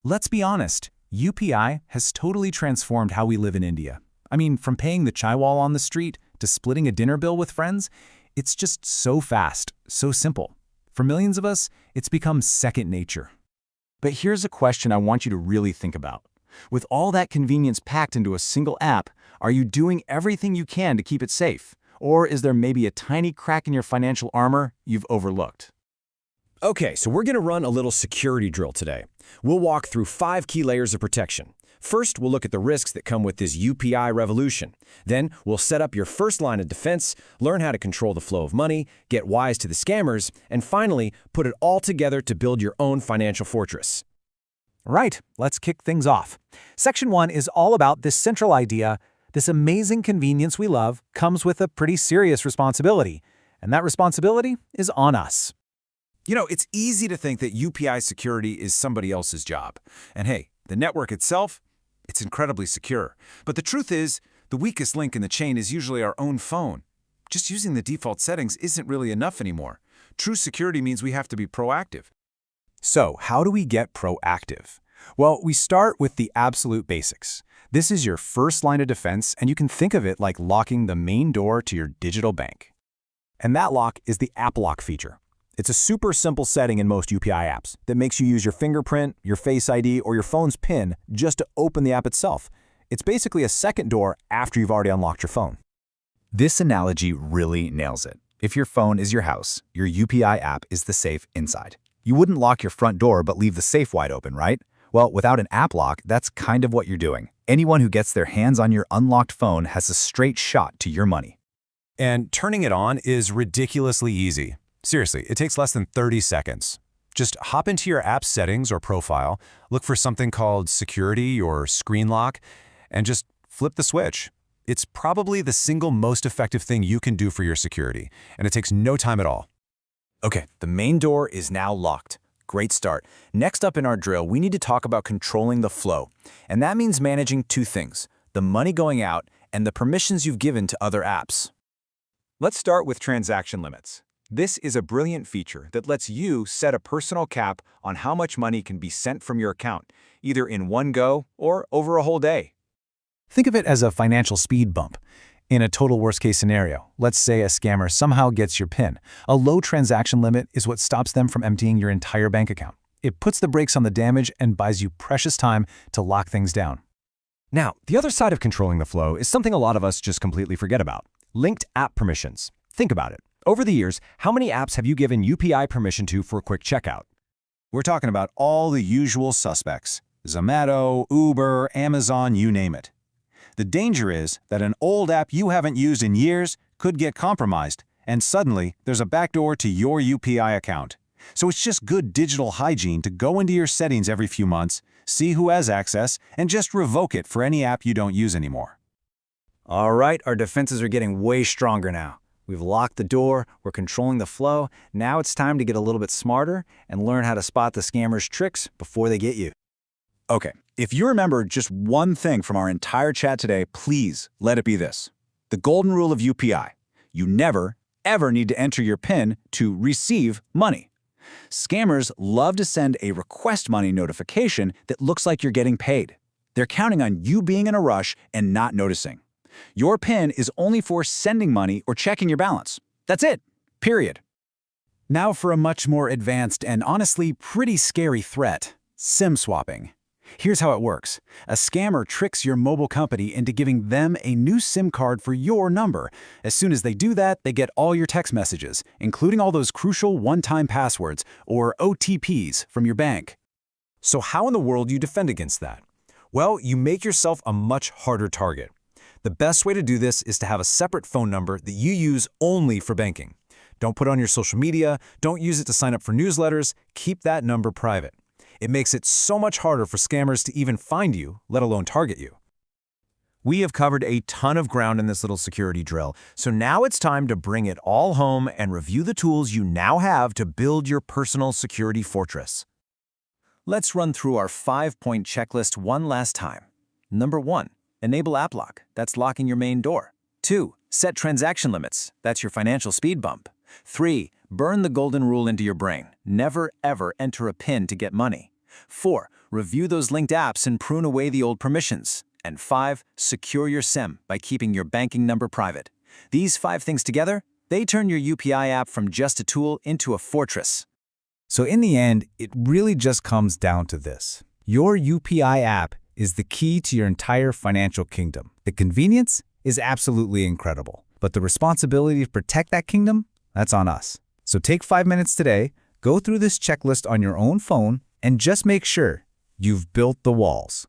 Let's be honest, UPI has totally transformed how we live in India. I mean, from paying the chai wall on the street to splitting a dinner bill with friends, it's just so fast, so simple. For millions of us, it's become second nature. But here's a question I want you to really think about. With all that convenience packed into a single app, are you doing everything you can to keep it safe? Or is there maybe a tiny crack in your financial armor you've overlooked? Okay, so we're going to run a little security drill today. We'll walk through 5 key layers of protection. First, we'll look at the risks that come with this UPI revolution. Then, we'll set up your first line of defense, learn how to control the flow of money, get wise to the scammers, and finally, put it all together to build your own financial fortress. Right, let's kick things off. Section 1 is all about this central idea: this amazing convenience we love comes with a pretty serious responsibility, and that responsibility is on us. You know, it's easy to think that UPI security is somebody else's job. And hey, the network itself, it's incredibly secure. But the truth is, the weakest link in the chain is usually our own phone. Just using the default settings isn't really enough anymore. True security means we have to be proactive. So, how do we get proactive? Well, we start with the absolute basics. This is your first line of defense, and you can think of it like locking the main door to your digital bank. And that lock is the app lock feature. It's a super simple setting in most UPI apps that makes you use your fingerprint, your Face ID, or your phone's PIN just to open the app itself. It's basically a second door after you've already unlocked your phone. This analogy really nails it. If your phone is your house, your UPI app is the safe inside. You wouldn't lock your front door but leave the safe wide open, right? Well, without an app lock, that's kind of what you're doing. Anyone who gets their hands on your unlocked phone has a straight shot to your money. And turning it on is ridiculously easy. Seriously, it takes less than 30 seconds. Just hop into your app settings or profile, look for something called security or screen lock, and just flip the switch. It's probably the single most effective thing you can do for your security, and it takes no time at all. Okay, the main door is now locked. Great start. Next up in our drill, we need to talk about controlling the flow. And that means managing 2 things: the money going out and the permissions you've given to other apps. Let's start with transaction limits. This is a brilliant feature that lets you set a personal cap on how much money can be sent from your account, either in one go or over a whole day. Think of it as a financial speed bump. In a total worst-case scenario, let's say a scammer somehow gets your PIN. A low transaction limit is what stops them from emptying your entire bank account. It puts the brakes on the damage and buys you precious time to lock things down. Now, the other side of controlling the flow is something a lot of us just completely forget about: linked app permissions. Think about it. Over the years, how many apps have you given UPI permission to for a quick checkout? We're talking about all the usual suspects: Zomato, Uber, Amazon, you name it. The danger is that an old app you haven't used in years could get compromised, and suddenly there's a backdoor to your UPI account. So it's just good digital hygiene to go into your settings every few months, see who has access, and just revoke it for any app you don't use anymore. All right, our defenses are getting way stronger now. We've locked the door, we're controlling the flow. Now it's time to get a little bit smarter and learn how to spot the scammers' tricks before they get you. Okay, if you remember just one thing from our entire chat today, please let it be this: the golden rule of UPI. You never, ever need to enter your PIN to receive money. Scammers love to send a request money notification that looks like you're getting paid. They're counting on you being in a rush and not noticing. Your PIN is only for sending money or checking your balance. That's it. Period. Now for a much more advanced and honestly pretty scary threat: SIM swapping. Here's how it works. A scammer tricks your mobile company into giving them a new SIM card for your number. As soon as they do that, they get all your text messages, including all those crucial one-time passwords, or OTPs, from your bank. So how in the world do you defend against that? Well, you make yourself a much harder target. The best way to do this is to have a separate phone number that you use only for banking. Don't put it on your social media, don't use it to sign up for newsletters, keep that number private. It makes it so much harder for scammers to even find you, let alone target you. We have covered a ton of ground in this little security drill, so now it's time to bring it all home and review the tools you now have to build your personal security fortress. Let's run through our 5-point checklist one last time. Number 1, enable app lock. That's locking your main door. 2, set transaction limits. That's your financial speed bump. 3, burn the golden rule into your brain. Never, ever enter a PIN to get money. 4, review those linked apps and prune away the old permissions. And 5, secure your SIM by keeping your banking number private. These 5 things together, they turn your UPI app from just a tool into a fortress. So in the end, it really just comes down to this. Your UPI app is the key to your entire financial kingdom. The convenience is absolutely incredible, but the responsibility to protect that kingdom, that's on us. So take 5 minutes today, go through this checklist on your own phone, and just make sure you've built the walls.